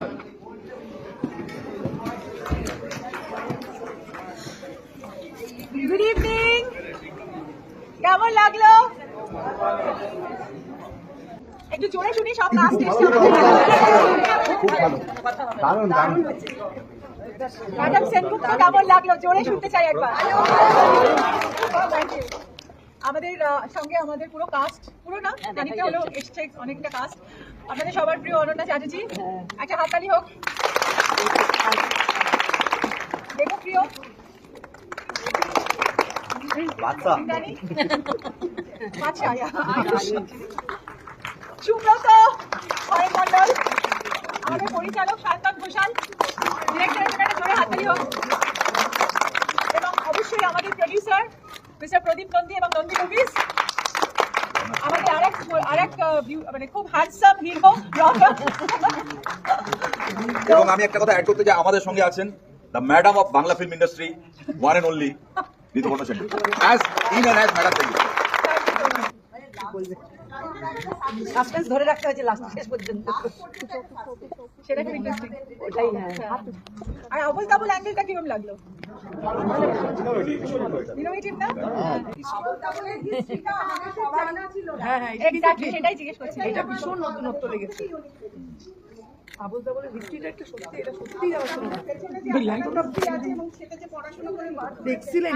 Good evening, কেমন লাগলো? একটু জোরে শুনি সব কাস্ট এসে ম্যাডাম সেনগুপ্ত, কেমন লাগলো? জোরে শুনতে চাই একবার। আমাদের সঙ্গে আমাদের পুরো কাস্ট, পুরো না খানিকটা হলো এসছে, অনেকটা কাস্ট। আপনাদের সবার প্রিয় অনন্যা চ্যাটার্জি, একটা হাততালি হোক। দেবপ্রিয়, সুব্রত, হরেন মন্ডল, আমাদের পরিচালক শান্তন ঘোষাল, ডিরেক্টরের জন্য জোরে হাততালি হোক। এবং অবশ্যই আমাদের প্রডিউসার মিস্টার প্রদীপ নন্দী এবং নন্দী মুভিজ, আমাদের আরেক মানে খুব হ্যান্ডসাম হিরো রক। এবং আমি একটা কথা অ্যাড করতে চাই, আমাদের সঙ্গে আছেন the madam of Bangla film industry, one and only Rituparna Sen, as in and as madam Sen. Suspense ধরে রাখতে হয়েছে লাস্ট শেষ পর্যন্ত, সেটা খুব ইন্টারেস্টিং। ওটাই। আর আবুল তাবুল অ্যাঙ্গেলটা কিরকম লাগলো? ইনোভেটিভ না? হ্যাঁ, এক্স্যাক্টলি সেটাই জিজ্ঞেস করছি। এটা ভীষণ নতুনত্ব লেগেছে। আবুল তাবুলের হিস্ট্রিটা একটা সত্যি, এটা সত্যিই যাওয়ার জন্য দেখছিলেন।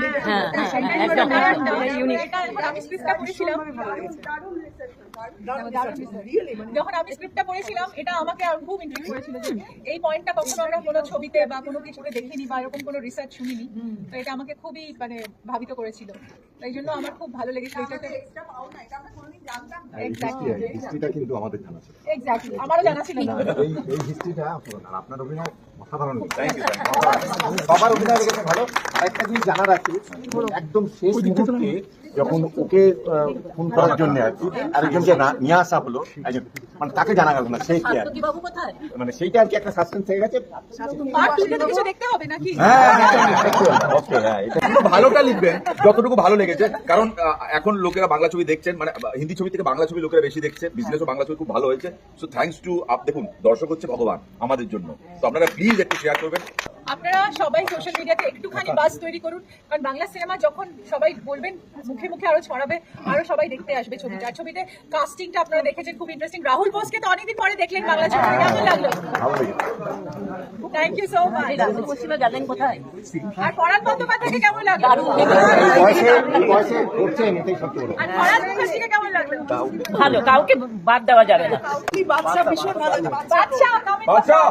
আমি স্ক্রিপ্টটা পড়েছিলাম, যখন আমি স্ক্রিপ্টটা পড়েছিলাম, এটা আমাকে খুব ইন্টারেস্ট করেছিল যে এই পয়েন্টটা কখনো আমরা কোনো ছবিতে বা কোনো কিছুতে দেখিনি বা এরকম কোনো রিসার্চ শুনিনি। তো এটা আমাকে খুবই মানে ভাবিত করেছিল, তাই জন্য আমার খুব ভালো লেগেছিল এটাতে। হিস্ট্রিটা কিন্তু আমাদের জানা ছিল। এক্স্যাক্টলি, আমারও জানা ছিল না। এই হিস্ট্রিটা আর আপনার অভিনয় অসাধারণ। সবার অভিনয় লেগেছে ভালো। আরেকটা জিনিস জানা রাখি, একদম শেষ মুহূর্তে যখন ওকে ফোন করার জন্য আর কি আরেকজনকে নিয়ে আসা হলো, মানে তাকে জানা গেল না সেই কি, মানে সেইটা আর কি একটা সাসপেন্স হয়ে গেছে। আর কিছু দেখতে হবে নাকি? ভালোটা লিখবেন যতটুকু ভালো লেগেছে, কারণ এখন লোকেরা বাংলা ছবি দেখছেন, মানে হিন্দি ছবি থেকে বাংলা ছবি লোকেরা বেশি দেখছে। বিজনেসও বাংলা ছবি খুব ভালো হয়েছে। সো থ্যাঙ্কস টু দেখুন, দর্শক হচ্ছে ভগবান আমাদের জন্য। তো আপনারা প্লিজ একটু শেয়ার করবেন। আপনারা সবাই সোশ্যাল মিডিয়াতে একটুখানি বাজ তৈরি করুন, কারণ বাংলা সিনেমা যখন সবাই বলবেন, মুখে মুখে আরো ছড়াবে, আরো সবাই দেখতে আসবে ছবিটা। আর ছবিতে কাস্টিংটা আপনারা দেখেছেন, খুব ইন্টারেস্টিং। রাহুল বোসকে তো অনেকদিন পরে দেখলেন বাংলা ছবিতে, কেমন লাগলো? Thank you so much. জানেন কোথায়? আর পরাগ বন্দ্যোপাধ্যায়কে কেমন লাগলো? আর পরাগ মুখার্জিকে কেমন লাগলো? ভালো, কাউকে বাদ দেওয়া যাবে না। বাদশা,